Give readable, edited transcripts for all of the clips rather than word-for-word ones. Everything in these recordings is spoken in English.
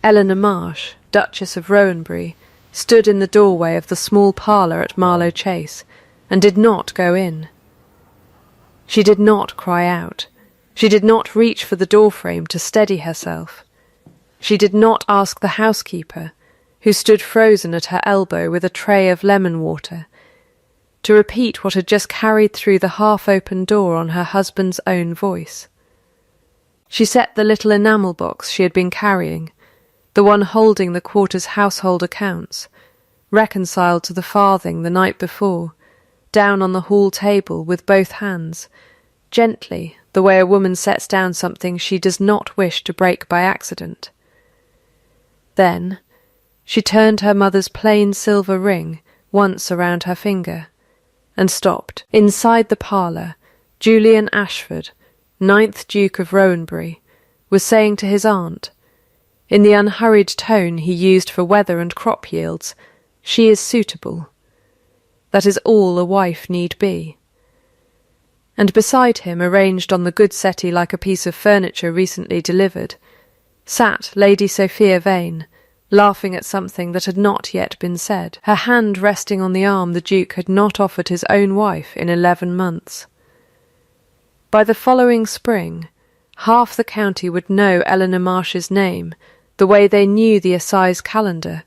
Eleanor Marsh, Duchess of Rowanbury, stood in the doorway of the small parlour at Marlow Chase, and did not go in. She did not cry out. She did not reach for the doorframe to steady herself. She did not ask the housekeeper, who stood frozen at her elbow with a tray of lemon water, to repeat what had just carried through the half-open door on her husband's own voice. She set the little enamel box she had been carrying, the one holding the quarter's household accounts, reconciled to the farthing the night before, down on the hall table with both hands, gently, the way a woman sets down something she does not wish to break by accident. Then she turned her mother's plain silver ring once around her finger, and stopped. Inside the parlour, Julian Ashford, 9th Duke of Rowanbury, was saying to his aunt, in the unhurried tone he used for weather and crop yields, "She is suitable. That is all a wife need be." And beside him, arranged on the good settee like a piece of furniture recently delivered, sat Lady Sophia Vane, laughing at something that had not yet been said, her hand resting on the arm the Duke had not offered his own wife in 11 months. By the following spring, half the county would know Eleanor Marsh's name, the way they knew the assize calendar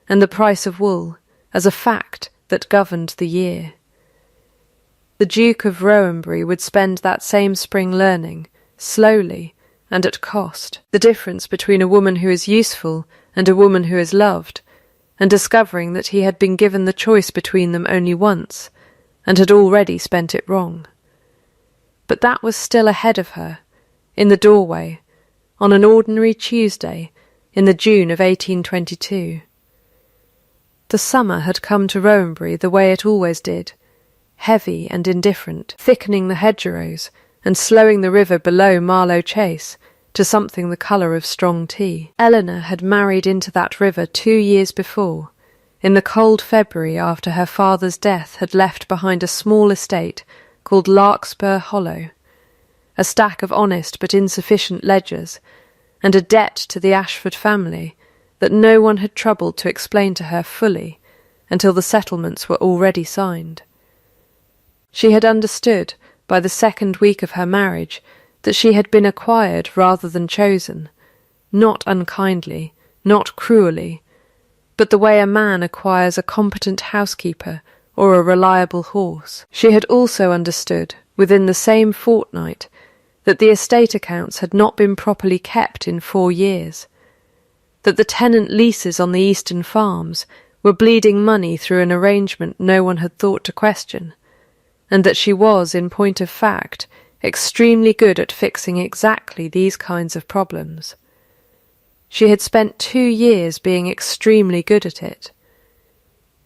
and the price of wool, as a fact that governed the year. The Duke of Rowanbury would spend that same spring learning, slowly and at cost, the difference between a woman who is useful and a woman who is loved, and discovering that he had been given the choice between them only once, and had already spent it wrong. But that was still ahead of her, in the doorway, on an ordinary Tuesday, in the June of 1822. The summer had come to Rowanbury the way it always did, heavy and indifferent, thickening the hedgerows and slowing the river below Marlow Chase to something the colour of strong tea. Eleanor had married into that river 2 years before, in the cold February after her father's death had left behind a small estate called Larkspur Hollow, a stack of honest but insufficient ledgers, and a debt to the Ashford family that no one had troubled to explain to her fully until the settlements were already signed. She had understood, by the 2nd week of her marriage, that she had been acquired rather than chosen, not unkindly, not cruelly, but the way a man acquires a competent housekeeper or a reliable horse. She had also understood, within the same fortnight, that the estate accounts had not been properly kept in 4 years, that the tenant leases on the eastern farms were bleeding money through an arrangement no one had thought to question, and that she was, in point of fact, extremely good at fixing exactly these kinds of problems. She had spent 2 years being extremely good at it.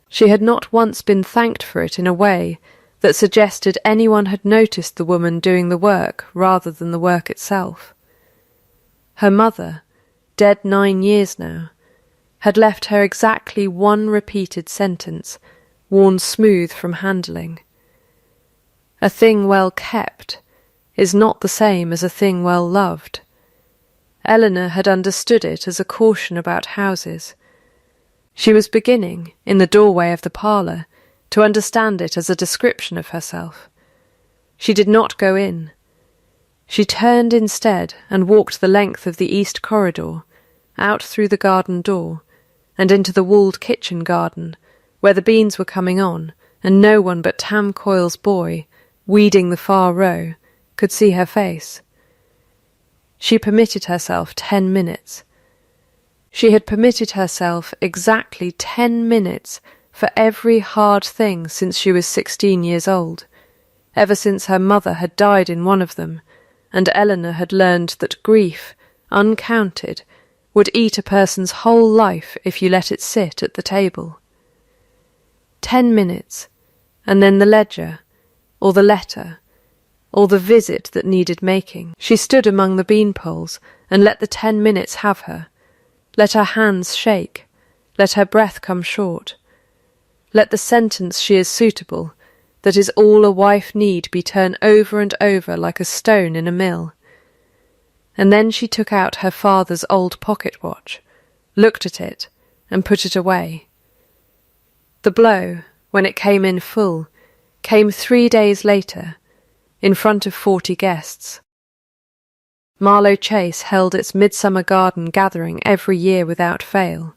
She had not once been thanked for it in a way that suggested anyone had noticed the woman doing the work rather than the work itself. Her mother, dead 9 years now, had left her exactly 1 repeated sentence, worn smooth from handling. A thing well kept is not the same as a thing well loved. Eleanor had understood it as a caution about houses. She was beginning, in the doorway of the parlour, to understand it as a description of herself. She did not go in. She turned instead and walked the length of the east corridor, out through the garden door, and into the walled kitchen garden, where the beans were coming on, and no one but Tam Coyle's boy, weeding the far row, could see her face. She permitted herself 10 minutes. She had permitted herself exactly 10 minutes for every hard thing since she was 16 years old, ever since her mother had died in one of them, and Eleanor had learned that grief, uncounted, would eat a person's whole life if you let it sit at the table. 10 minutes, and then the ledger, or the letter, or the visit that needed making. She stood among the beanpoles and let the 10 minutes have her, let her hands shake, let her breath come short, let the sentence "she is suitable," that is all a wife need, be turned over and over like a stone in a mill. And then she took out her father's old pocket-watch, looked at it, and put it away. The blow, when it came in full, came 3 days later, in front of 40 guests. Marlow Chase held its Midsummer Garden gathering every year without fail,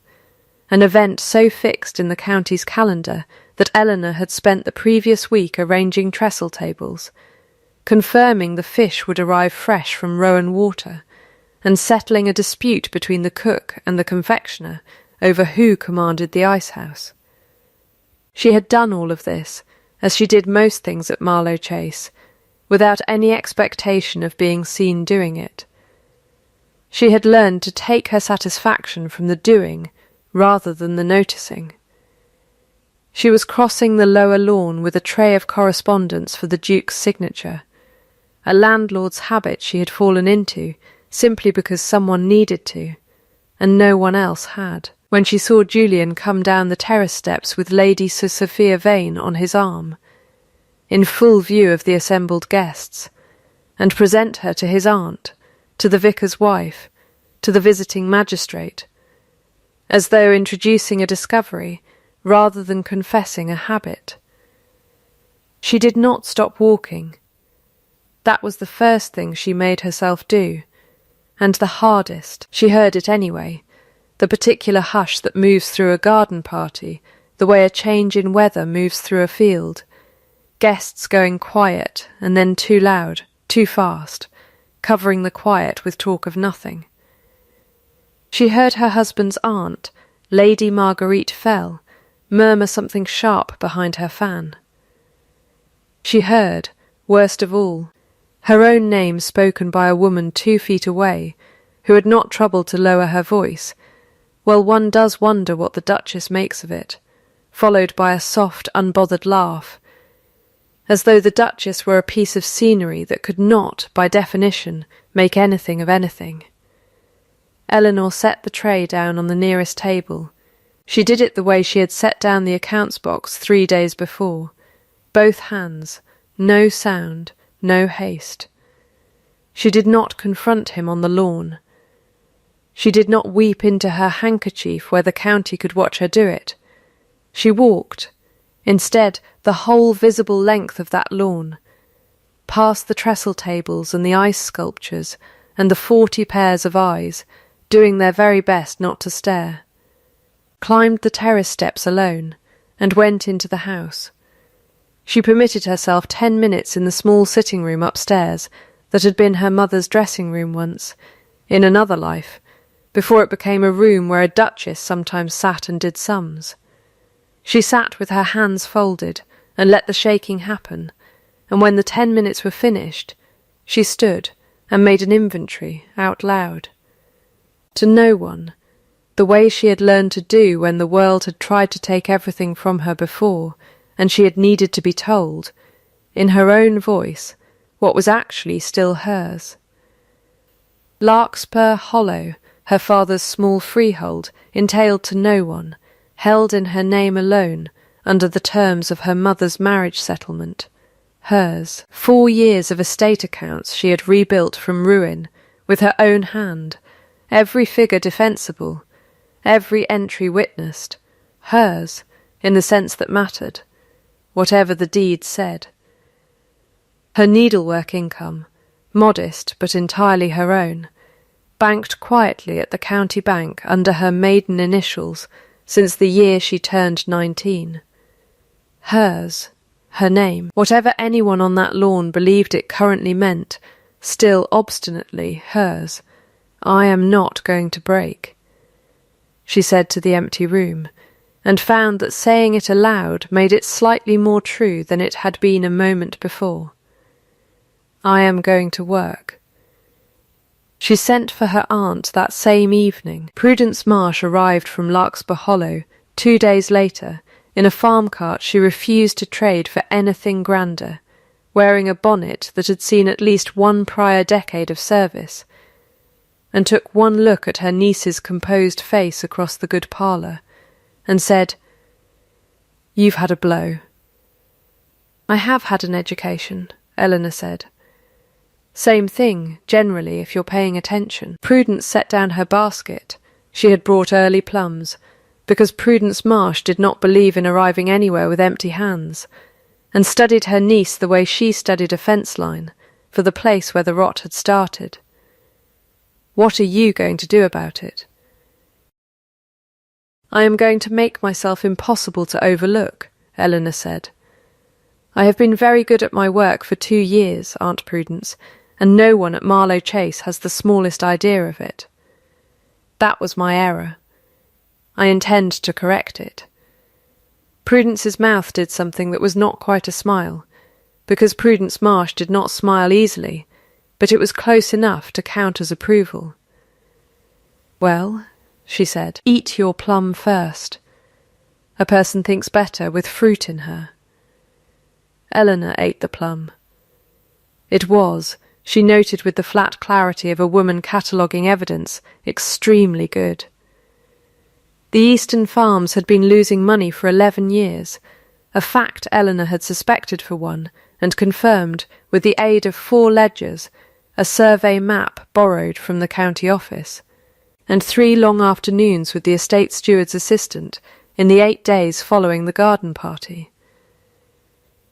an event so fixed in the county's calendar that Eleanor had spent the previous week arranging trestle tables, confirming the fish would arrive fresh from Rowan Water, and settling a dispute between the cook and the confectioner over who commanded the icehouse. She had done all of this, as she did most things at Marlow Chase, without any expectation of being seen doing it. She had learned to take her satisfaction from the doing rather than the noticing. She was crossing the lower lawn with a tray of correspondence for the Duke's signature, a landlord's habit she had fallen into simply because someone needed to, and no one else had, when she saw Julian come down the terrace steps with Lady Sir Sophia Vane on his arm, in full view of the assembled guests, and present her to his aunt, to the vicar's wife, to the visiting magistrate, as though introducing a discovery rather than confessing a habit. She did not stop walking. That was the first thing she made herself do, and the hardest. She heard it anyway, the particular hush that moves through a garden party, the way a change in weather moves through a field, guests going quiet and then too loud, too fast, covering the quiet with talk of nothing. She heard her husband's aunt, Lady Marguerite Fell, murmur something sharp behind her fan. She heard, worst of all, her own name spoken by a woman 2 feet away, who had not troubled to lower her voice. Well, one does wonder what the Duchess makes of it, followed by a soft, unbothered laugh, as though the Duchess were a piece of scenery that could not, by definition, make anything of anything. Eleanor set the tray down on the nearest table. She did it the way she had set down the accounts box 3 days before, both hands, no sound, no haste. She did not confront him on the lawn. She did not weep into her handkerchief where the county could watch her do it. She walked, instead, the whole visible length of that lawn, past the trestle tables and the ice sculptures and the 40 pairs of eyes, doing their very best not to stare, climbed the terrace steps alone, and went into the house. She permitted herself 10 minutes in the small sitting room upstairs that had been her mother's dressing room once, in another life, before it became a room where a duchess sometimes sat and did sums. She sat with her hands folded and let the shaking happen, and when the 10 minutes were finished, she stood and made an inventory out loud. To no one, the way she had learned to do when the world had tried to take everything from her before, and she had needed to be told, in her own voice, what was actually still hers. Larkspur Hollow, her father's small freehold, entailed to no one, held in her name alone, under the terms of her mother's marriage settlement. Hers. 4 years of estate accounts she had rebuilt from ruin, with her own hand, every figure defensible, every entry witnessed. Hers, in the sense that mattered, whatever the deed said. Her needlework income, modest but entirely her own, banked quietly at the county bank under her maiden initials since the year she turned 19. Hers, her name, whatever anyone on that lawn believed it currently meant, still obstinately hers. I am not going to break, she said to the empty room, and found that saying it aloud made it slightly more true than it had been a moment before. I am going to work. She sent for her aunt that same evening. Prudence Marsh arrived from Larkspur Hollow 2 days later, in a farm cart she refused to trade for anything grander, wearing a bonnet that had seen at least 1 prior decade of service, and took one look at her niece's composed face across the good parlour, and said, "You've had a blow." "I have had an education," Eleanor said. "Same thing, generally, if you're paying attention." Prudence set down her basket. She had brought early plums, because Prudence Marsh did not believe in arriving anywhere with empty hands, and studied her niece the way she studied a fence line, for the place where the rot had started. What are you going to do about it? I am going to make myself impossible to overlook, Eleanor said. I have been very good at my work for 2 years, Aunt Prudence, and no one at Marlow Chase has the smallest idea of it. That was my error. I intend to correct it. Prudence's mouth did something that was not quite a smile, because Prudence Marsh did not smile easily, but it was close enough to count as approval. Well, she said, eat your plum first. A person thinks better with fruit in her. Eleanor ate the plum. It was, she noted with the flat clarity of a woman cataloguing evidence, extremely good. The Eastern farms had been losing money for 11 years, a fact Eleanor had suspected for one, and confirmed, with the aid of 4 ledgers, a survey map borrowed from the county office, and 3 long afternoons with the estate steward's assistant in the 8 days following the garden party.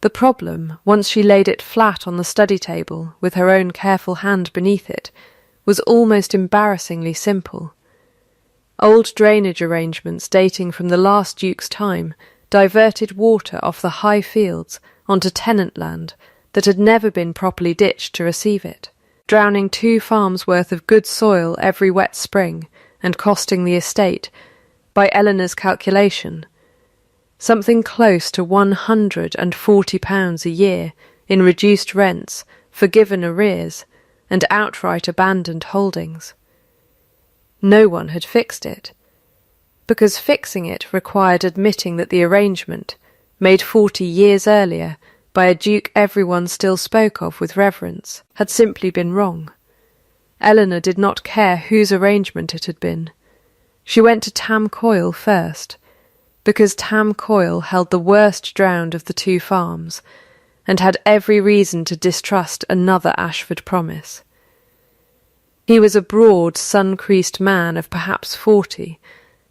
The problem, once she laid it flat on the study table, with her own careful hand beneath it, was almost embarrassingly simple. Old drainage arrangements dating from the last Duke's time diverted water off the high fields onto tenant land that had never been properly ditched to receive it, drowning 2 farms' worth of good soil every wet spring and costing the estate, by Eleanor's calculation, something close to £140 a year in reduced rents, forgiven arrears, and outright abandoned holdings. No one had fixed it, because fixing it required admitting that the arrangement, made 40 years earlier by a duke everyone still spoke of with reverence, had simply been wrong. Eleanor did not care whose arrangement it had been. She went to Tam Coyle first, because Tam Coyle held the worst drowned of the 2 farms, and had every reason to distrust another Ashford promise. He was a broad, sun-creased man of perhaps 40,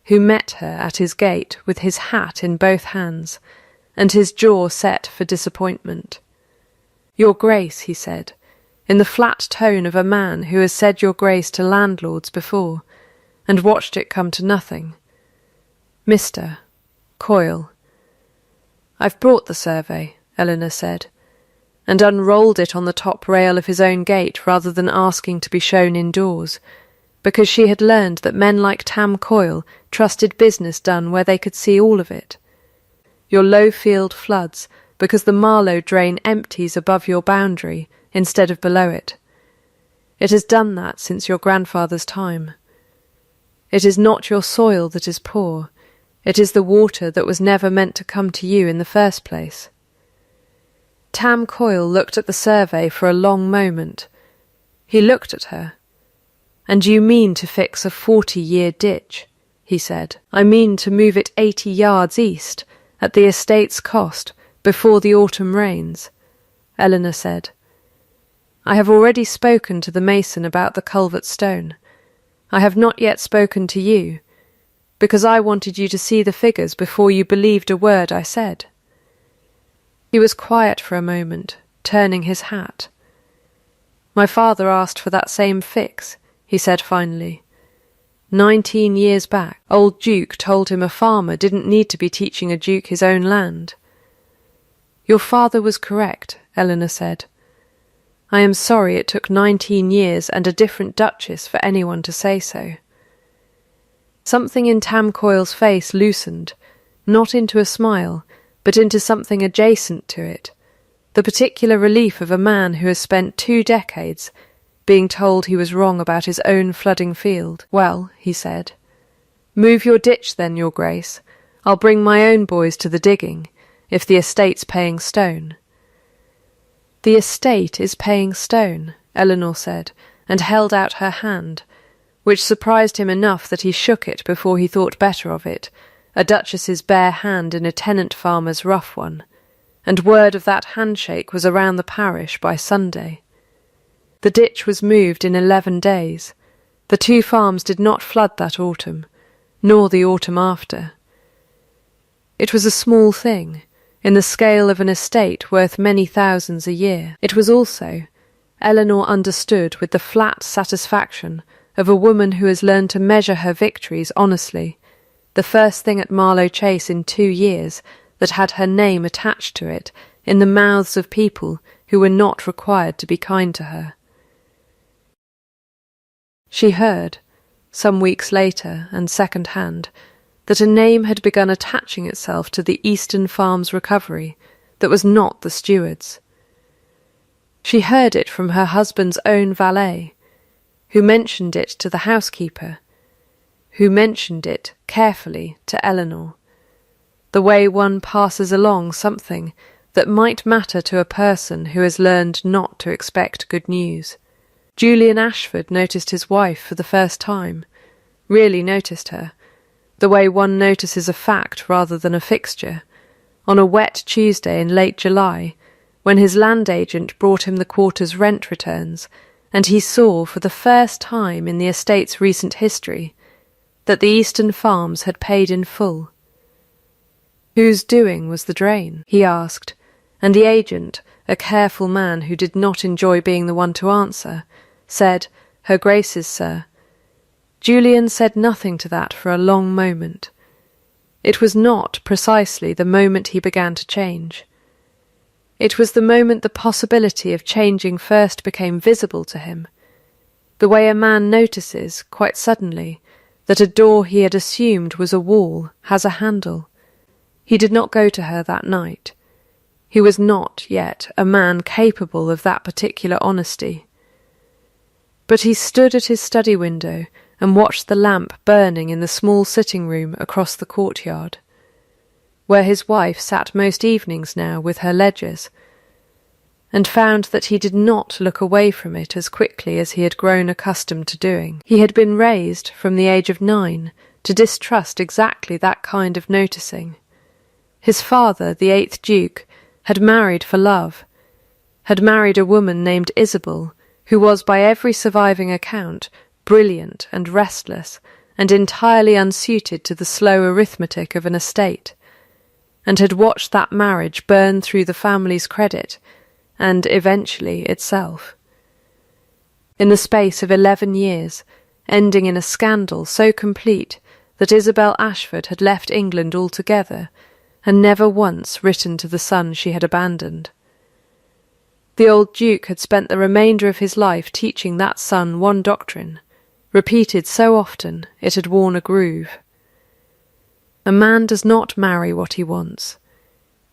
who met her at his gate with his hat in both hands, and his jaw set for disappointment. "Your Grace," he said, in the flat tone of a man who has said your grace to landlords before, and watched it come to nothing. "Mr. Coyle." "I've brought the survey," Eleanor said, and unrolled it on the top rail of his own gate rather than asking to be shown indoors, because she had learned that men like Tam Coyle trusted business done where they could see all of it. Your low-field floods, because the Marlow drain empties above your boundary instead of below it. It has done that since your grandfather's time. It is not your soil that is poor, it is the water that was never meant to come to you in the first place. Tam Coyle looked at the survey for a long moment. He looked at her. "And you mean to fix a 40-year ditch?" he said. "I mean to move it 80 yards east, at the estate's cost, before the autumn rains," Eleanor said. "I have already spoken to the mason about the culvert stone. I have not yet spoken to you, because I wanted you to see the figures before you believed a word I said." He was quiet for a moment, turning his hat. "My father asked for that same fix," he said finally. 19 years back, old Duke told him a farmer didn't need to be teaching a duke his own land. "Your father was correct," Eleanor said. "I am sorry it took 19 years and a different duchess for anyone to say so." Something in Tam Coyle's face loosened, not into a smile, but into something adjacent to it, the particular relief of a man who has spent 2 decades being told he was wrong about his own flooding field. "Well," he said, "move your ditch then, your grace. I'll bring my own boys to the digging, if the estate's paying stone." "The estate is paying stone," Eleanor said, and held out her hand, which surprised him enough that he shook it before he thought better of it, a duchess's bare hand in a tenant farmer's rough one, and word of that handshake was around the parish by Sunday. The ditch was moved in 11 days. The 2 farms did not flood that autumn, nor the autumn after. It was a small thing, in the scale of an estate worth many thousands a year. It was also, Eleanor understood with the flat satisfaction of a woman who has learned to measure her victories honestly, the first thing at Marlow Chase in 2 years that had her name attached to it in the mouths of people who were not required to be kind to her. She heard, some weeks later and second-hand, that a name had begun attaching itself to the Eastern Farms recovery that was not the steward's. She heard it from her husband's own valet, who mentioned it to the housekeeper, who mentioned it carefully to Eleanor, the way one passes along something that might matter to a person who has learned not to expect good news. Julian Ashford noticed his wife for the first time, really noticed her, the way one notices a fact rather than a fixture, on a wet Tuesday in late July, when his land agent brought him the quarter's rent returns, and he saw for the first time in the estate's recent history that the Eastern Farms had paid in full. Whose doing was the drain? He asked, and the agent, a careful man who did not enjoy being the one to answer, said, "Her Grace's, sir." Julian said nothing to that for a long moment. It was not precisely the moment he began to change. It was the moment the possibility of changing first became visible to him, the way a man notices, quite suddenly, that a door he had assumed was a wall has a handle. He did not go to her that night. He was not yet a man capable of that particular honesty. But he stood at his study window and watched the lamp burning in the small sitting room across the courtyard, where his wife sat most evenings now with her ledgers, and found that he did not look away from it as quickly as he had grown accustomed to doing. He had been raised, from the age of 9, to distrust exactly that kind of noticing. His father, the 8th Duke, had married for love, had married a woman named Isabel, who was by every surviving account brilliant and restless and entirely unsuited to the slow arithmetic of an estate, and had watched that marriage burn through the family's credit and eventually itself. In the space of 11 years, ending in a scandal so complete that Isabel Ashford had left England altogether and never once written to the son she had abandoned. The old Duke had spent the remainder of his life teaching that son one doctrine, repeated so often it had worn a groove. A man does not marry what he wants.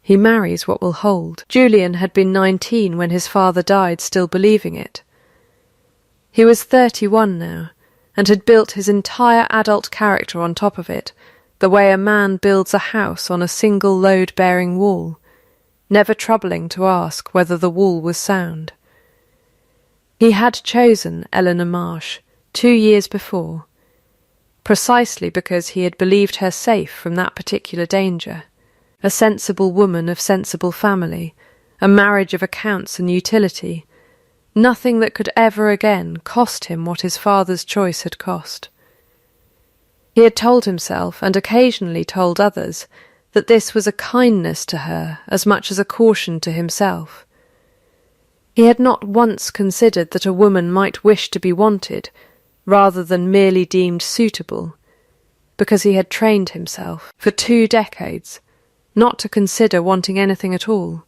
He marries what will hold. Julian had been 19 when his father died, still believing it. He was 31 now, and had built his entire adult character on top of it, the way a man builds a house on a single load-bearing wall, never troubling to ask whether the wall was sound. He had chosen Eleanor Marsh 2 years before, precisely because he had believed her safe from that particular danger, a sensible woman of sensible family, a marriage of accounts and utility, nothing that could ever again cost him what his father's choice had cost. He had told himself, and occasionally told others, that this was a kindness to her as much as a caution to himself. He had not once considered that a woman might wish to be wanted, rather than merely deemed suitable, because he had trained himself, for 2 decades, not to consider wanting anything at all.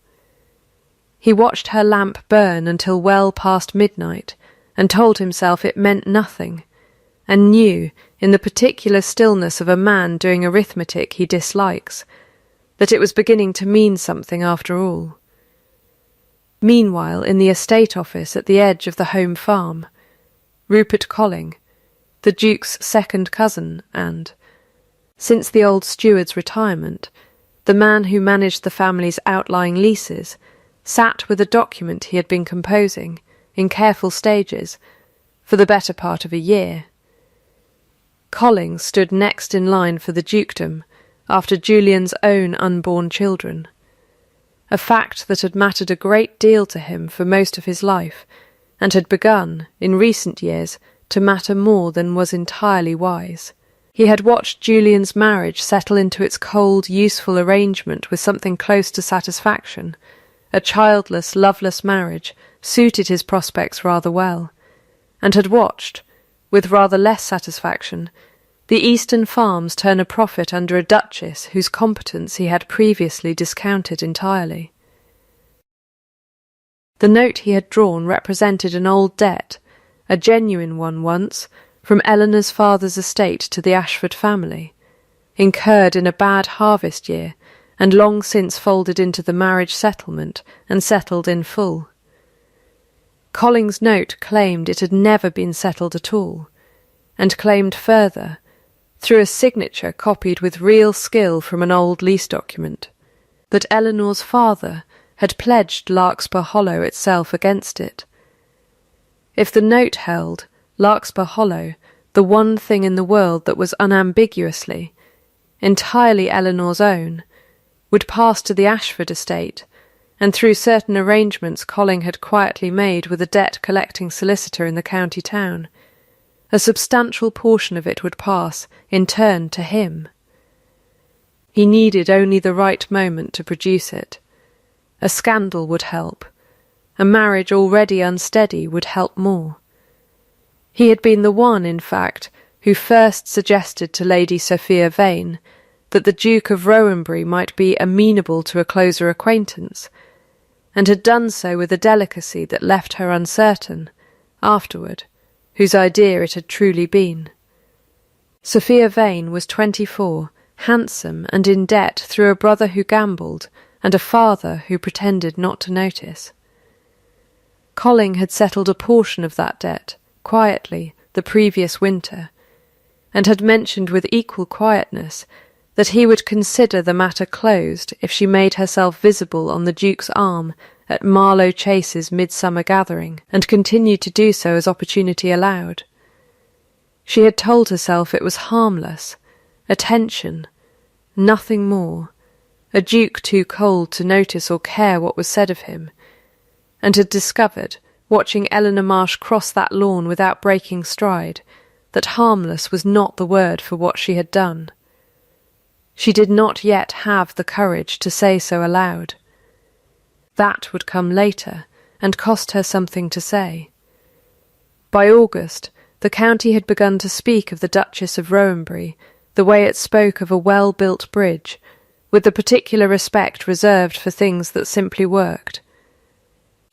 He watched her lamp burn until well past midnight, and told himself it meant nothing, and knew, in the particular stillness of a man doing arithmetic he dislikes, that it was beginning to mean something after all. Meanwhile, in the estate office at the edge of the home farm, Rupert Colling, the Duke's second cousin and, since the old steward's retirement, the man who managed the family's outlying leases, sat with a document he had been composing, in careful stages, for the better part of a year. Colling stood next in line for the dukedom, after Julian's own unborn children, a fact that had mattered a great deal to him for most of his life, and had begun, in recent years, to matter more than was entirely wise. He had watched Julian's marriage settle into its cold, useful arrangement with something close to satisfaction. A childless, loveless marriage suited his prospects rather well, and had watched, with rather less satisfaction, the Eastern farms turn a profit under a duchess whose competence he had previously discounted entirely. The note he had drawn represented an old debt, a genuine one once, from Eleanor's father's estate to the Ashford family, incurred in a bad harvest year, and long since folded into the marriage settlement and settled in full. Colling's note claimed it had never been settled at all, and claimed further, through a signature copied with real skill from an old lease document, that Eleanor's father had pledged Larkspur Hollow itself against it. If the note held, Larkspur Hollow, the one thing in the world that was unambiguously, entirely Eleanor's own, would pass to the Ashford estate, and through certain arrangements Colling had quietly made with a debt-collecting solicitor in the county town, a substantial portion of it would pass, in turn, to him. He needed only the right moment to produce it. A scandal would help. A marriage already unsteady would help more. He had been the one, in fact, who first suggested to Lady Sophia Vane that the Duke of Rowanbury might be amenable to a closer acquaintance, and had done so with a delicacy that left her uncertain, afterward, whose idea it had truly been. Sophia Vane was 24, handsome and in debt through a brother who gambled and a father who pretended not to notice. Colling had settled a portion of that debt, quietly, the previous winter, and had mentioned with equal quietness that he would consider the matter closed if she made herself visible on the Duke's arm at Marlow Chase's midsummer gathering, and continued to do so as opportunity allowed. She had told herself it was harmless, attention, nothing more, a Duke too cold to notice or care what was said of him, and had discovered, watching Eleanor Marsh cross that lawn without breaking stride, that harmless was not the word for what she had done. She did not yet have the courage to say so aloud. That would come later, and cost her something to say. By August, the county had begun to speak of the Duchess of Rowanbury the way it spoke of a well-built bridge, with the particular respect reserved for things that simply worked.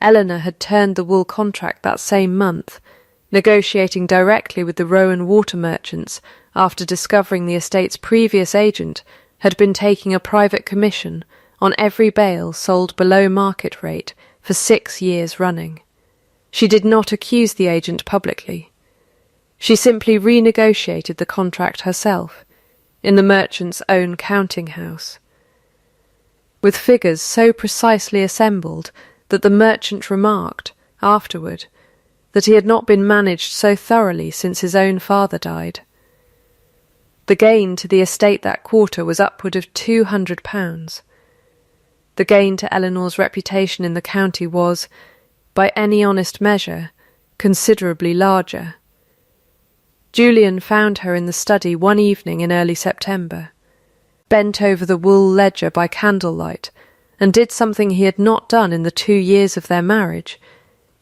Eleanor had turned the wool contract that same month, negotiating directly with the Rowan water merchants after discovering the estate's previous agent had been taking a private commission on every bale sold below market rate for 6 years running. She did not accuse the agent publicly. She simply renegotiated the contract herself, in the merchant's own counting house. With figures so precisely assembled that the merchant remarked, afterward, that he had not been managed so thoroughly since his own father died. The gain to the estate that quarter was upward of £200. The gain to Eleanor's reputation in the county was, by any honest measure, considerably larger. Julian found her in the study one evening in early September, bent over the wool ledger by candlelight, and did something he had not done in the 2 years of their marriage.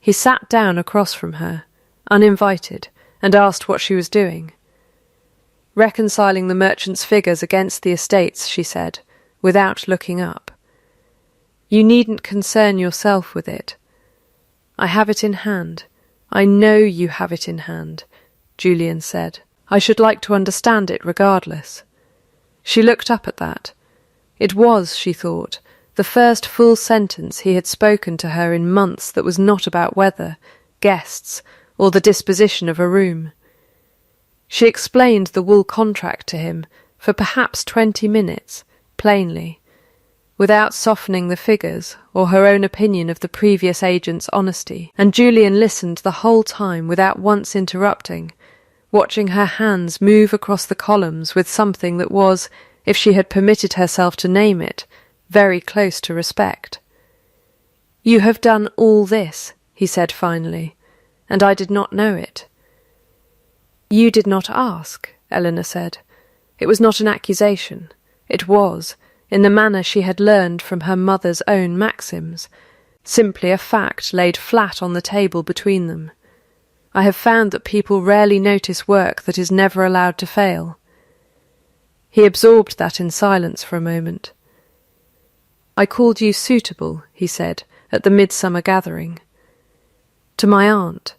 He sat down across from her, uninvited, and asked what she was doing. Reconciling the merchant's figures against the estates, she said, without looking up. You needn't concern yourself with it. I have it in hand. I know you have it in hand, Julian said. I should like to understand it regardless. She looked up at that. It was, she thought, the first full sentence he had spoken to her in months that was not about weather, guests, or the disposition of a room. She explained the wool contract to him for perhaps 20 minutes, plainly, without softening the figures or her own opinion of the previous agent's honesty, and Julian listened the whole time without once interrupting, watching her hands move across the columns with something that was, if she had permitted herself to name it, very close to respect. You have done all this, he said finally, and I did not know it. You did not ask, Eleanor said. It was not an accusation. It was, in the manner she had learned from her mother's own maxims, simply a fact laid flat on the table between them. I have found that people rarely notice work that is never allowed to fail. He absorbed that in silence for a moment. I called you suitable, he said, at the midsummer gathering. To my aunt.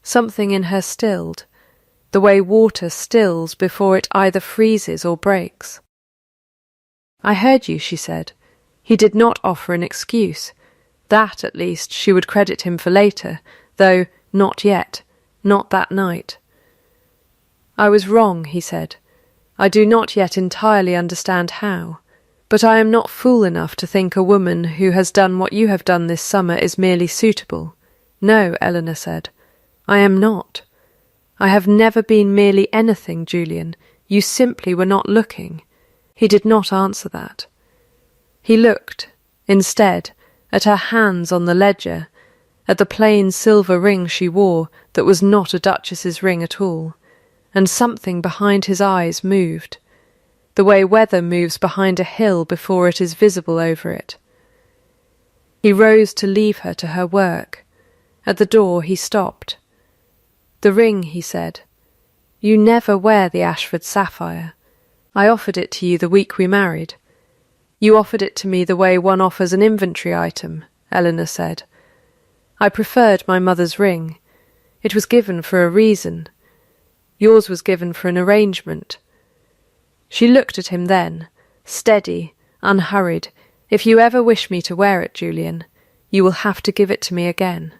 Something in her stilled, the way water stills before it either freezes or breaks. I heard you, she said. He did not offer an excuse. That, at least, she would credit him for later, though not yet, not that night. I was wrong, he said. I do not yet entirely understand how, but I am not fool enough to think a woman who has done what you have done this summer is merely suitable. No, Eleanor said. I am not. I have never been merely anything, Julian. You simply were not looking. He did not answer that. He looked, instead, at her hands on the ledger, at the plain silver ring she wore that was not a duchess's ring at all, and something behind his eyes moved, the way weather moves behind a hill before it is visible over it. He rose to leave her to her work. At the door he stopped. The ring, he said. You never wear the Ashford sapphire. I offered it to you the week we married. You offered it to me the way one offers an inventory item, Eleanor said. I preferred my mother's ring. It was given for a reason. Yours was given for an arrangement. She looked at him then, steady, unhurried. If you ever wish me to wear it, Julian, you will have to give it to me again.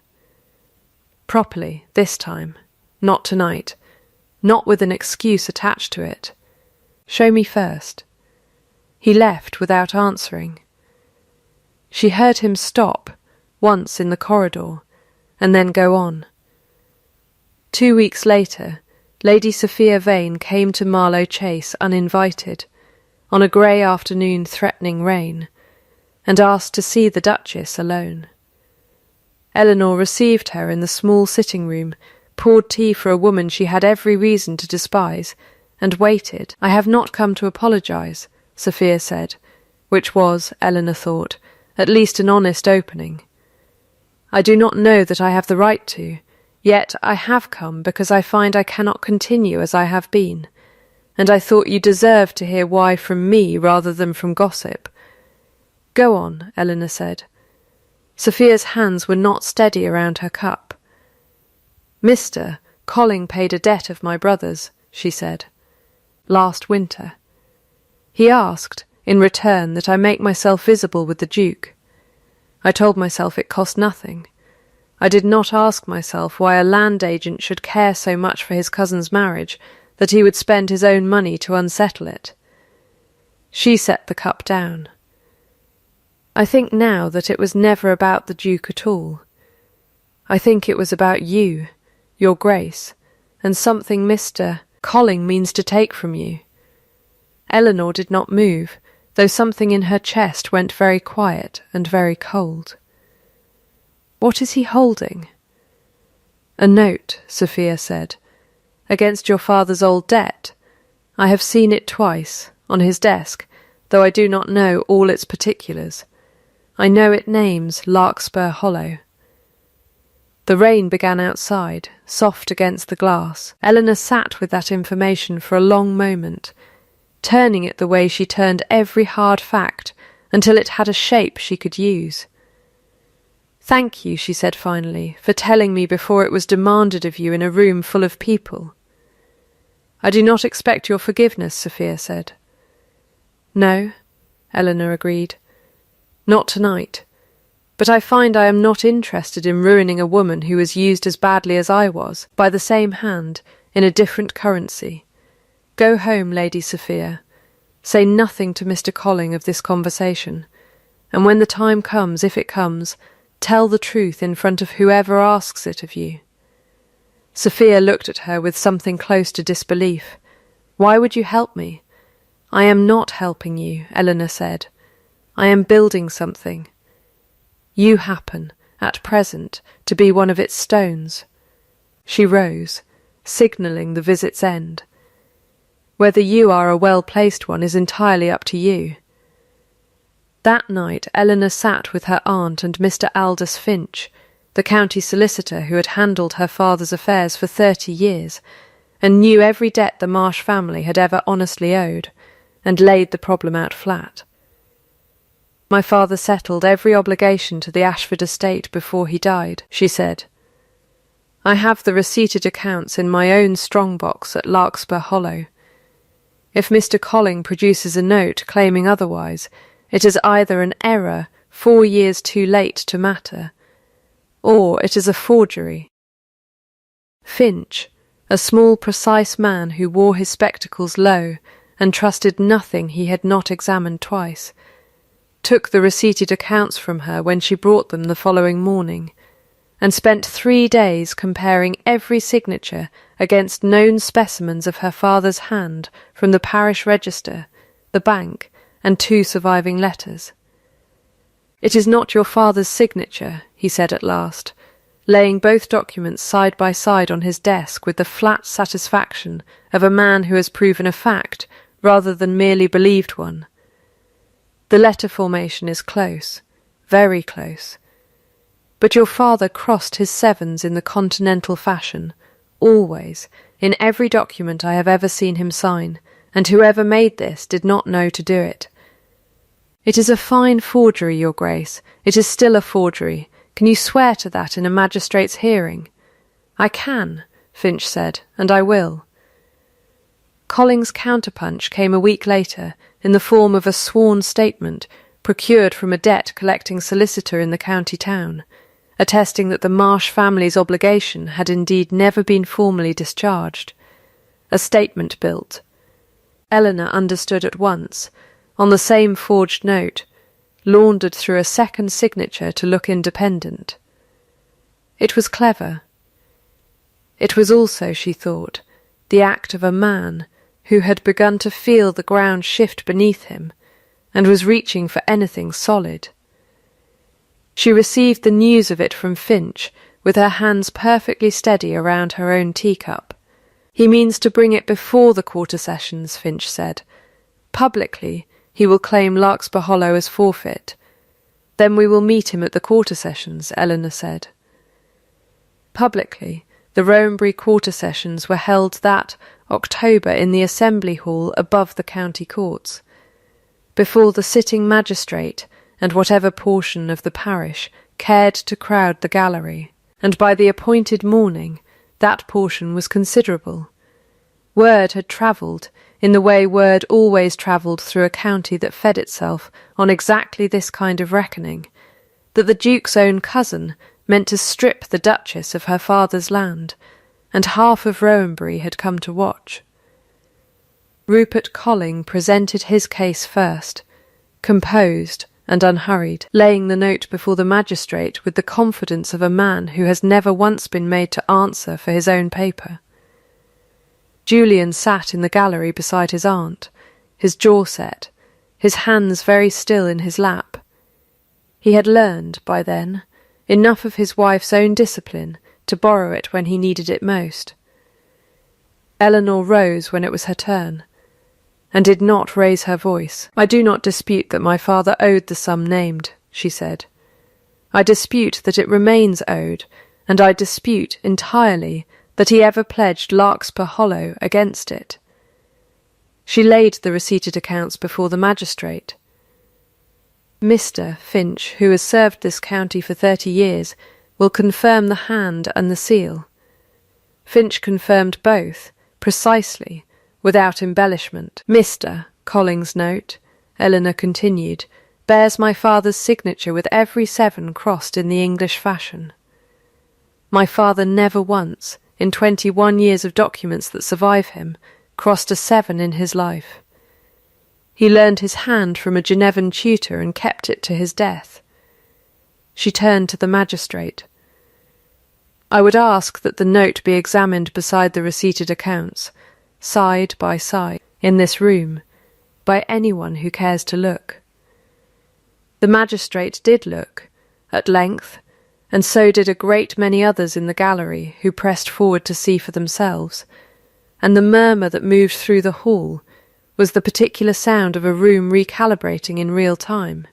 Properly, this time. Not tonight. Not with an excuse attached to it. Show me first. He left without answering. She heard him stop, once in the corridor, and then go on. 2 weeks later, Lady Sophia Vane came to Marlow Chase uninvited, on a grey afternoon threatening rain, and asked to see the Duchess alone. Eleanor received her in the small sitting-room, poured tea for a woman she had every reason to despise, and waited. I have not come to apologise, Sophia said, which was, Eleanor thought, at least an honest opening. I do not know that I have the right to, yet I have come because I find I cannot continue as I have been, and I thought you deserved to hear why from me rather than from gossip. Go on, Eleanor said. Sophia's hands were not steady around her cup. Mr. Colling paid a debt of my brother's, she said. Last winter. He asked, in return, that I make myself visible with the Duke. I told myself it cost nothing. I did not ask myself why a land agent should care so much for his cousin's marriage that he would spend his own money to unsettle it. She set the cup down. I think now that it was never about the Duke at all. I think it was about you, your Grace, and something Mr. Colling means to take from you. Eleanor did not move, though something in her chest went very quiet and very cold. What is he holding? A note, Sophia said, against your father's old debt. I have seen it twice, on his desk, though I do not know all its particulars. I know it names Larkspur Hollow. The rain began outside, soft against the glass. Eleanor sat with that information for a long moment, turning it the way she turned every hard fact until it had a shape she could use. Thank you, she said finally, for telling me before it was demanded of you in a room full of people. I do not expect your forgiveness, Sophia said. No, Eleanor agreed. Not tonight. But I find I am not interested in ruining a woman who was used as badly as I was, by the same hand, in a different currency. Go home, Lady Sophia. Say nothing to Mr. Colling of this conversation, and when the time comes, if it comes, tell the truth in front of whoever asks it of you. Sophia looked at her with something close to disbelief. Why would you help me? I am not helping you, Eleanor said. I am building something. You happen, at present, to be one of its stones. She rose, signalling the visit's end. Whether you are a well-placed one is entirely up to you. That night Eleanor sat with her aunt and Mr. Aldous Finch, the county solicitor who had handled her father's affairs for 30 years, and knew every debt the Marsh family had ever honestly owed, and laid the problem out flat. "My father settled every obligation to the Ashford estate before he died," she said. "I have the receipted accounts in my own strong-box at Larkspur Hollow. If Mr. Colling produces a note claiming otherwise, it is either an error 4 years too late to matter, or it is a forgery." Finch, a small, precise man who wore his spectacles low and trusted nothing he had not examined twice, took the receipted accounts from her when she brought them the following morning, and spent 3 days comparing every signature against known specimens of her father's hand from the parish register, the bank, and 2 surviving letters. "It is not your father's signature," he said at last, laying both documents side by side on his desk with the flat satisfaction of a man who has proven a fact rather than merely believed one. "The letter formation is close, very close. But your father crossed his 7s in the continental fashion, always, in every document I have ever seen him sign, and whoever made this did not know to do it. It is a fine forgery, Your Grace. It is still a forgery. Can you swear to that in a magistrate's hearing?" "I can," Finch said, "and I will." Colling's counterpunch came a week later in the form of a sworn statement procured from a debt-collecting solicitor in the county town, attesting that the Marsh family's obligation had indeed never been formally discharged. A statement built. Eleanor understood at once, on the same forged note, laundered through a second signature to look independent. It was clever. It was also, she thought, the act of a man who had begun to feel the ground shift beneath him, and was reaching for anything solid. She received the news of it from Finch, with her hands perfectly steady around her own teacup. "He means to bring it before the quarter sessions," Finch said. "Publicly, he will claim Larkspur Hollow as forfeit. Then we will meet him at the quarter sessions," Eleanor said. Publicly, the Rowanbury quarter sessions were held that October in the Assembly Hall above the county courts, before the sitting magistrate and whatever portion of the parish cared to crowd the gallery, and by the appointed morning that portion was considerable. Word had travelled, in the way word always travelled through a county that fed itself on exactly this kind of reckoning, that the Duke's own cousin meant to strip the Duchess of her father's land, and half of Rowanbury had come to watch. Rupert Colling presented his case first, composed and unhurried, laying the note before the magistrate with the confidence of a man who has never once been made to answer for his own paper. Julian sat in the gallery beside his aunt, his jaw set, his hands very still in his lap. He had learned, by then, enough of his wife's own discipline to borrow it when he needed it most. Eleanor rose when it was her turn, and did not raise her voice. "I do not dispute that my father owed the sum named," she said. "I dispute that it remains owed, and I dispute entirely that he ever pledged Larkspur Hollow against it." She laid the receipted accounts before the magistrate. "Mr. Finch, who has served this county for 30 years, will confirm the hand and the seal." Finch confirmed both, precisely, without embellishment. "Mr. Colling's note," Eleanor continued, "bears my father's signature with every 7 crossed in the English fashion. My father never once, in 21 years of documents that survive him, crossed a 7 in his life. He learned his hand from a Genevan tutor and kept it to his death." She turned to the magistrate. "I would ask that the note be examined beside the receipted accounts, side by side, in this room, by anyone who cares to look." The magistrate did look, at length, and so did a great many others in the gallery who pressed forward to see for themselves, and the murmur that moved through the hall was the particular sound of a room recalibrating in real time.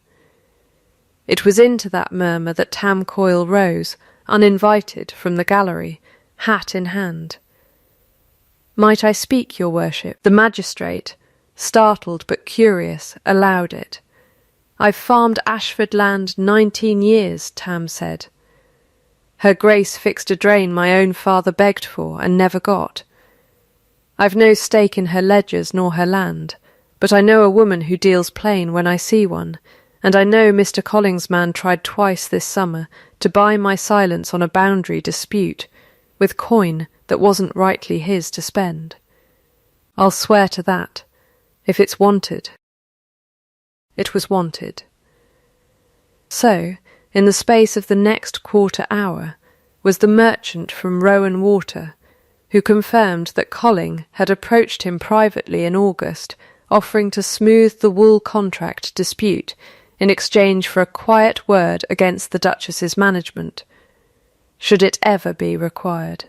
It was into that murmur that Tam Coyle rose, uninvited, from the gallery, hat in hand. "Might I speak, your worship?" The magistrate, startled but curious, allowed it. "I've farmed Ashford land 19 years, Tam said. Her Grace fixed a drain my own father begged for and never got. I've no stake in her ledgers nor her land, but I know a woman who deals plain when I see one, and I know Mr. Collingsman tried twice this summer to buy my silence on a boundary dispute, with coin that wasn't rightly his to spend. I'll swear to that, if it's wanted." It was wanted. So, in the space of the next quarter hour, was the merchant from Rowan Water, who confirmed that Colling had approached him privately in August, offering to smooth the wool contract dispute in exchange for a quiet word against the Duchess's management, should it ever be required.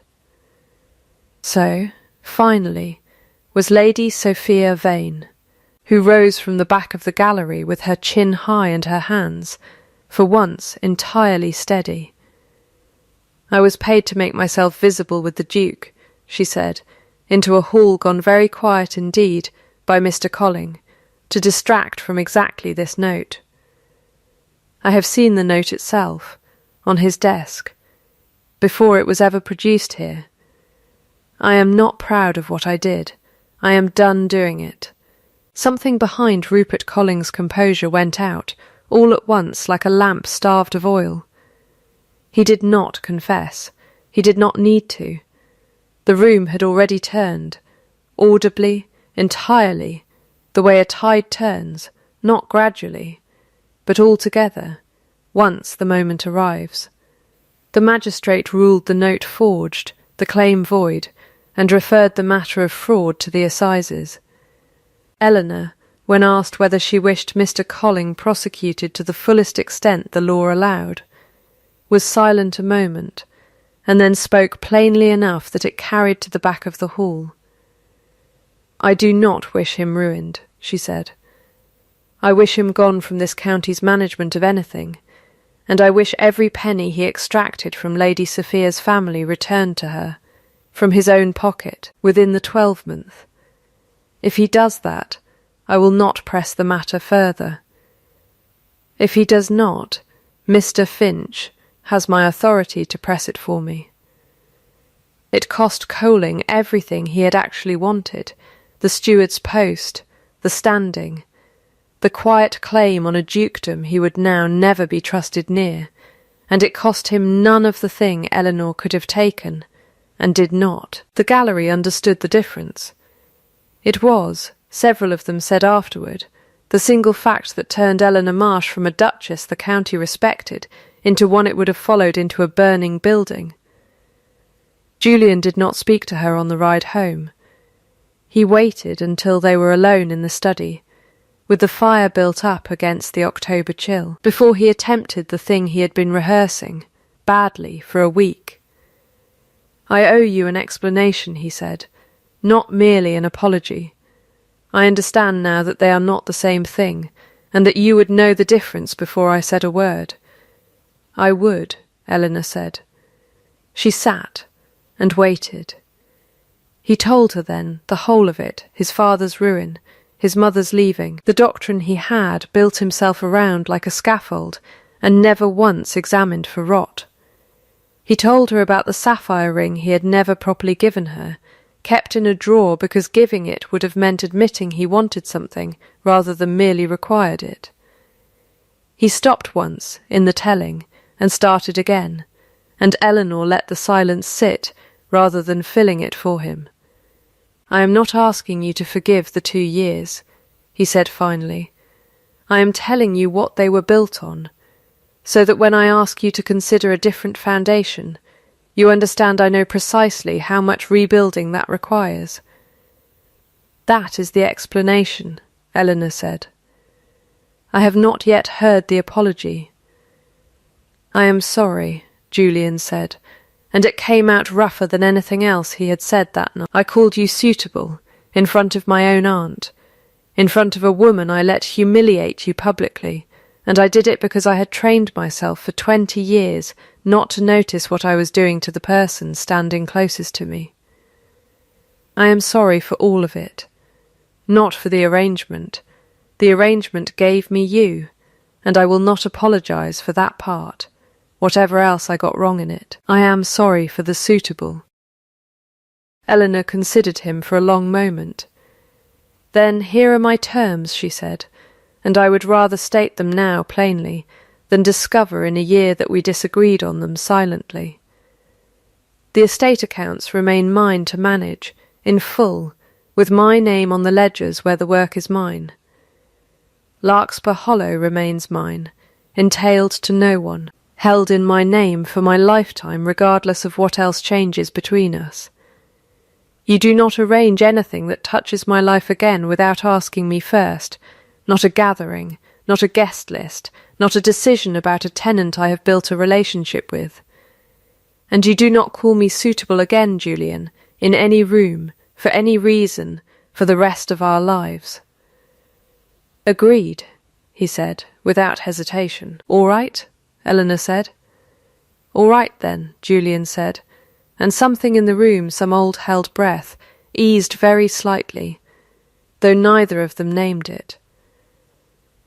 So, finally, was Lady Sophia Vane, who rose from the back of the gallery with her chin high and her hands, for once entirely steady. "I was paid to make myself visible with the Duke," she said, into a hall gone very quiet indeed by Mr. Colling, to distract from exactly this note. "I have seen the note itself, on his desk, before it was ever produced here. I am not proud of what I did. I am done doing it." Something behind Rupert Colling's composure went out, all at once like a lamp starved of oil. He did not confess. He did not need to. The room had already turned, audibly, entirely, the way a tide turns, not gradually, but altogether, once the moment arrives. The magistrate ruled the note forged, the claim void, and referred the matter of fraud to the assizes. Eleanor, when asked whether she wished Mr. Colling prosecuted to the fullest extent the law allowed, was silent a moment, and then spoke plainly enough that it carried to the back of the hall. "I do not wish him ruined," she said. "I wish him gone from this county's management of anything, and I wish every penny he extracted from Lady Sophia's family returned to her, from his own pocket, within the 12-month. If he does that, I will not press the matter further. If he does not, Mr. Finch has my authority to press it for me." It cost Colling everything he had actually wanted, the steward's post, the standing, the quiet claim on a dukedom he would now never be trusted near, and it cost him none of the thing Eleanor could have taken, and did not. The gallery understood the difference. It was, several of them said afterward, the single fact that turned Eleanor Marsh from a duchess the county respected into one it would have followed into a burning building. Julian did not speak to her on the ride home. He waited until they were alone in the study, with the fire built up against the October chill, before he attempted the thing he had been rehearsing, badly, for a week. "I owe you an explanation," he said, "not merely an apology. I understand now that they are not the same thing, and that you would know the difference before I said a word." "I would," Eleanor said. She sat and waited. He told her then the whole of it, his father's ruin, his mother's leaving, the doctrine he had built himself around like a scaffold and never once examined for rot. He told her about the sapphire ring he had never properly given her, kept in a drawer because giving it would have meant admitting he wanted something rather than merely required it. He stopped once, in the telling, and started again, and Eleanor let the silence sit rather than filling it for him. "I am not asking you to forgive the 2 years," he said finally. "I am telling you what they were built on, so that when I ask you to consider a different foundation, you understand I know precisely how much rebuilding that requires." "That is the explanation," Eleanor said. "I have not yet heard the apology." "I am sorry," Julian said, and it came out rougher than anything else he had said that night. I called you suitable, in front of my own aunt. In front of a woman I let humiliate you publicly, and I did it because I had trained myself for 20 years not to notice what I was doing to the person standing closest to me. I am sorry for all of it. Not for the arrangement. The arrangement gave me you, and I will not apologize for that part, whatever else I got wrong in it. I am sorry for the suitable. Eleanor considered him for a long moment. Then, here are my terms, she said, and I would rather state them now plainly than discover in a year that we disagreed on them silently. The estate accounts remain mine to manage, in full, with my name on the ledgers where the work is mine. Larkspur Hollow remains mine, entailed to no one, held in my name for my lifetime regardless of what else changes between us. You do not arrange anything that touches my life again without asking me first, not a gathering, not a guest list, not a decision about a tenant I have built a relationship with. And you do not call me suitable again, Julian, in any room, for any reason, for the rest of our lives. Agreed, he said, without hesitation. All right, Eleanor said. All right, then, Julian said, and something in the room, some old held breath, eased very slightly, though neither of them named it.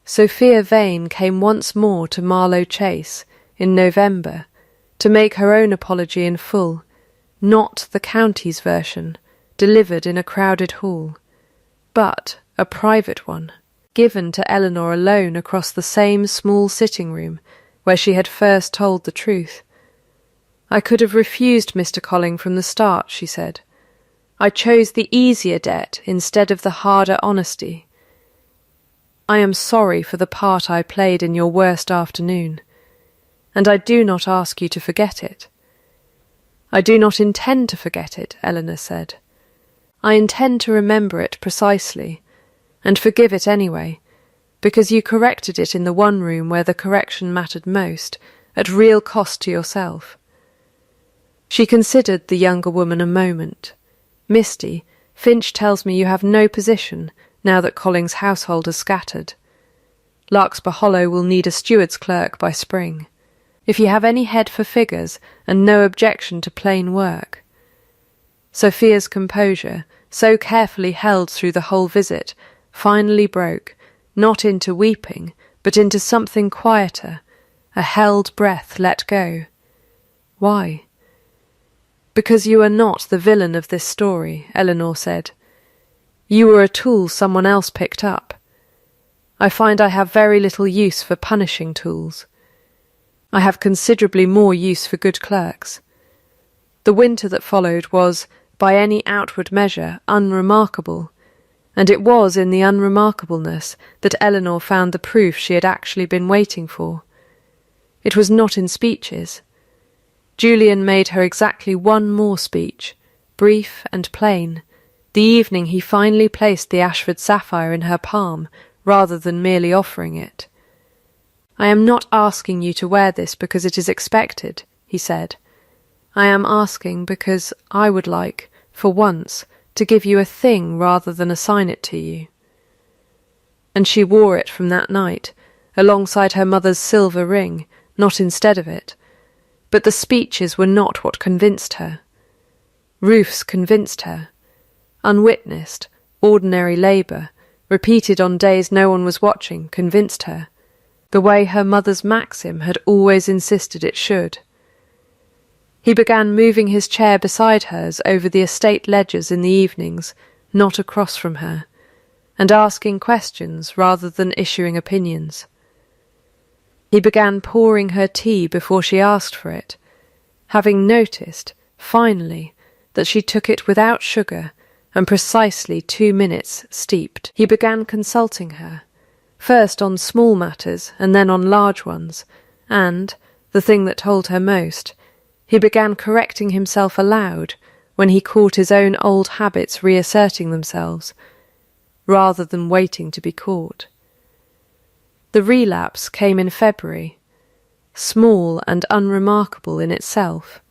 Sophia Vane came once more to Marlow Chase in November to make her own apology in full, not the county's version, delivered in a crowded hall, but a private one, given to Eleanor alone across the same small sitting room where she had first told the truth. I could have refused Mr. Colling from the start, she said. I chose the easier debt instead of the harder honesty. I am sorry for the part I played in your worst afternoon, and I do not ask you to forget it. I do not intend to forget it, Eleanor said. I intend to remember it precisely, and forgive it anyway, because you corrected it in the one room where the correction mattered most, at real cost to yourself. She considered the younger woman a moment. Misty, Finch tells me you have no position now that Colling's household has scattered. Larkspur Hollow will need a steward's clerk by spring. If you have any head for figures and no objection to plain work. Sophia's composure, so carefully held through the whole visit, finally broke, not into weeping, but into something quieter, a held breath let go. Why? Because you are not the villain of this story, Eleanor said. You were a tool someone else picked up. I find I have very little use for punishing tools. I have considerably more use for good clerks. The winter that followed was, by any outward measure, unremarkable, and it was in the unremarkableness that Eleanor found the proof she had actually been waiting for. It was not in speeches. Julian made her exactly one more speech, brief and plain, the evening he finally placed the Ashford sapphire in her palm, rather than merely offering it. I am not asking you to wear this because it is expected, he said. I am asking because I would like, for once, to give you a thing rather than assign it to you. And she wore it from that night, alongside her mother's silver ring, not instead of it. But the speeches were not what convinced her. Roofs convinced her. Unwitnessed, ordinary labour, repeated on days no one was watching, convinced her, the way her mother's maxim had always insisted it should. He began moving his chair beside hers over the estate ledgers in the evenings, not across from her, and asking questions rather than issuing opinions. He began pouring her tea before she asked for it, having noticed, finally, that she took it without sugar and precisely 2 minutes steeped. He began consulting her, first on small matters and then on large ones, and, the thing that told her most, he began correcting himself aloud when he caught his own old habits reasserting themselves, rather than waiting to be caught. The relapse came in February. small and unremarkable in itself,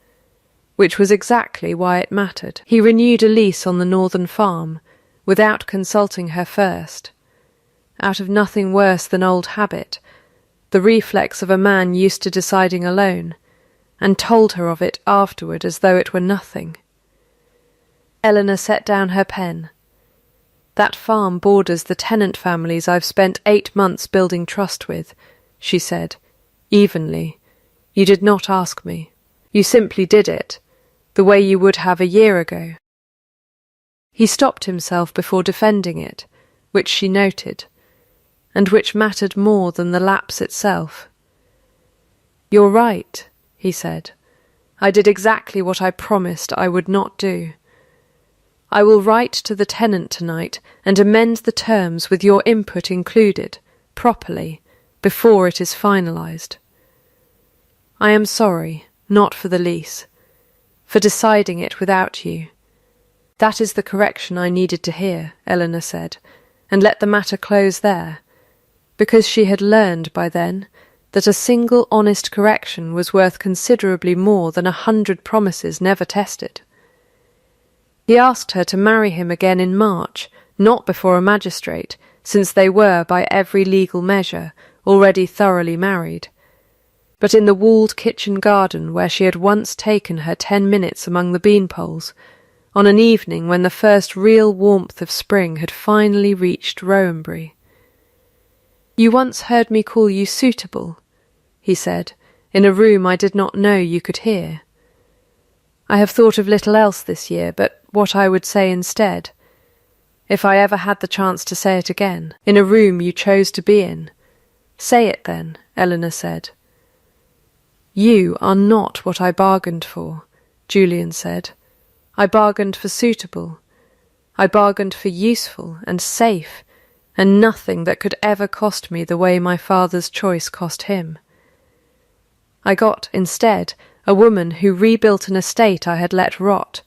which was exactly why it mattered. He renewed a lease on the northern farm, without consulting her first, out of nothing worse than old habit, the reflex of a man used to deciding alone, and told her of it afterward as though it were nothing. Eleanor set down her pen. "That farm borders the tenant families I've spent 8 months building trust with," she said, evenly. "You did not ask me. You simply did it, the way you would have a year ago." He stopped himself before defending it, which she noted, and which mattered more than the lapse itself. "You're right," he said. "I did exactly what I promised I would not do. I will write to the tenant tonight and amend the terms with your input included, properly, before it is finalised. I am sorry, not for the lease, for deciding it without you." "That is the correction I needed to hear," Eleanor said, and let the matter close there, because she had learned by then that a single honest correction was worth considerably more than 100 promises never tested. He asked her to marry him again in March, not before a magistrate, since they were, by every legal measure, already thoroughly married, but in the walled kitchen garden where she had once taken her 10 minutes among the beanpoles, on an evening when the first real warmth of spring had finally reached Rowanbury. "You once heard me call you suitable," he said, "in a room I did not know you could hear. I have thought of little else this year but what I would say instead, if I ever had the chance to say it again, in a room you chose to be in. Say it then," Eleanor said. "You are not what I bargained for," Julian said. "I bargained for suitable. I bargained for useful and safe, and nothing that could ever cost me the way my father's choice cost him. I got, instead, a woman who rebuilt an estate I had let rot,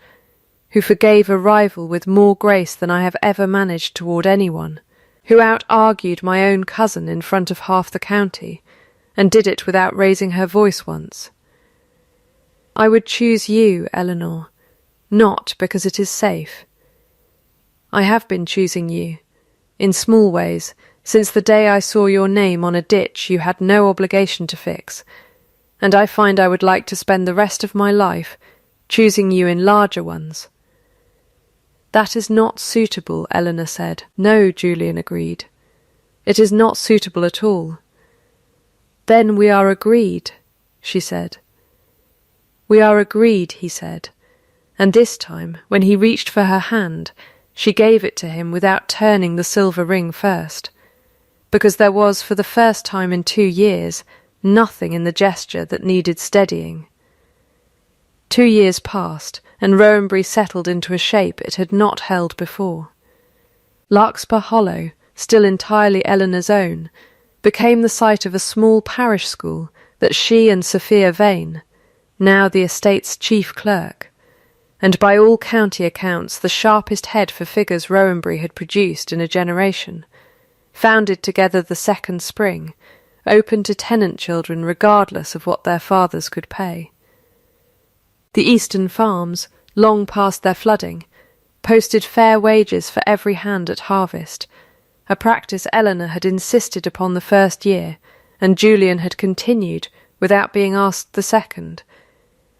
who forgave a rival with more grace than I have ever managed toward anyone, who out-argued my own cousin in front of half the county, and did it without raising her voice once. I would choose you, Eleanor, not because it is safe. I have been choosing you, in small ways, since the day I saw your name on a ditch you had no obligation to fix, and I find I would like to spend the rest of my life choosing you in larger ones." "That is not suitable," Eleanor said. "No," Julian agreed. "It is not suitable at all." "Then we are agreed," she said. "We are agreed," he said, and this time, when he reached for her hand, she gave it to him without turning the silver ring first, because there was, for the first time in 2 years, nothing in the gesture that needed steadying. 2 years passed, and Rowanbury settled into a shape it had not held before. Larkspur Hollow, still entirely Eleanor's own, became the site of a small parish school that she and Sophia Vane, now the estate's chief clerk, and by all county accounts the sharpest head for figures Rowanbury had produced in a generation, founded together the second spring, open to tenant children regardless of what their fathers could pay. The eastern farms, long past their flooding, posted fair wages for every hand at harvest, a practice Eleanor had insisted upon the first year, and Julian had continued without being asked the second,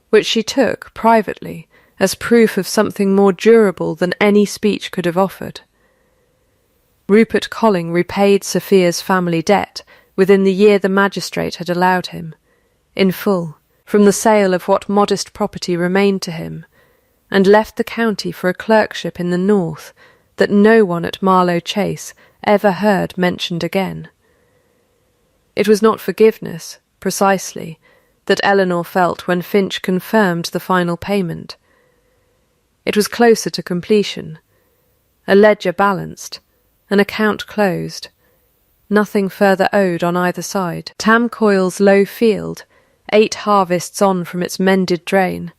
which she took, privately, as proof of something more durable than any speech could have offered. Rupert Colling repaid Sophia's family debt within the year the magistrate had allowed him, in full, from the sale of what modest property remained to him, and left the county for a clerkship in the north that no one at Marlow Chase ever heard mentioned again. It was not forgiveness, precisely, that Eleanor felt when Finch confirmed the final payment. It was closer to completion, a ledger balanced, an account closed, nothing further owed on either side. Tam Coyle's low field, 8 harvests on from its mended drain,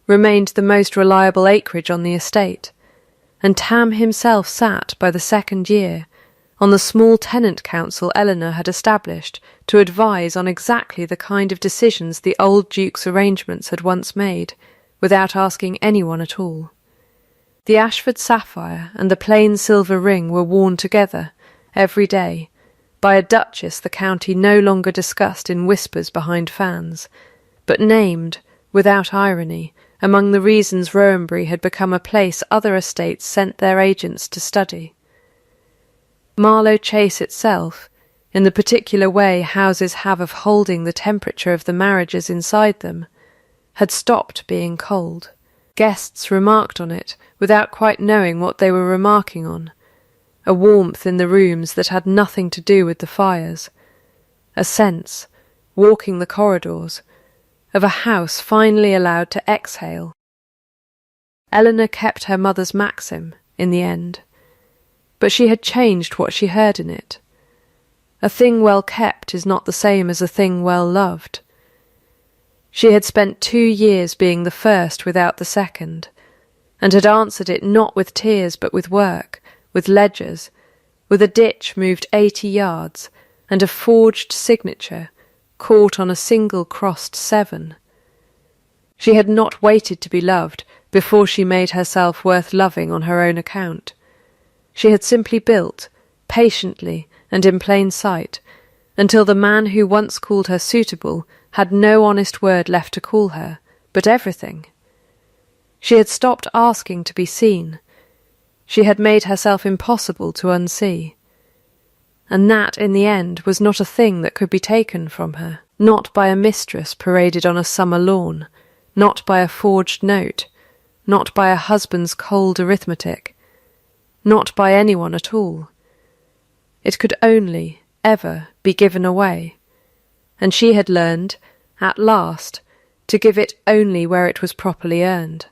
remained the most reliable acreage on the estate, and Tam himself sat by the second year, on the small tenant council Eleanor had established to advise on exactly the kind of decisions the old Duke's arrangements had once made, without asking anyone at all. The Ashford sapphire and the plain silver ring were worn together, every day, by a duchess the county no longer discussed in whispers behind fans, but named, without irony, among the reasons Rowanbury had become a place other estates sent their agents to study. Marlow Chase itself, in the particular way houses have of holding the temperature of the marriages inside them, had stopped being cold. Guests remarked on it without quite knowing what they were remarking on. A warmth in the rooms that had nothing to do with the fires. A sense, walking the corridors, of a house finally allowed to exhale. Eleanor kept her mother's maxim, in the end, but she had changed what she heard in it. A thing well kept is not the same as a thing well loved. She had spent 2 years being the first without the second, and had answered it not with tears but with work, with ledgers, with a ditch moved 80 yards, and a forged signature caught on a single crossed 7. She had not waited to be loved before she made herself worth loving on her own account. She had simply built, patiently and in plain sight, until the man who once called her suitable had no honest word left to call her, but everything. She had stopped asking to be seen. She had made herself impossible to unsee. And that, in the end, was not a thing that could be taken from her, not by a mistress paraded on a summer lawn, not by a forged note, not by a husband's cold arithmetic, not by anyone at all. It could only, ever, be given away, and she had learned, at last, to give it only where it was properly earned.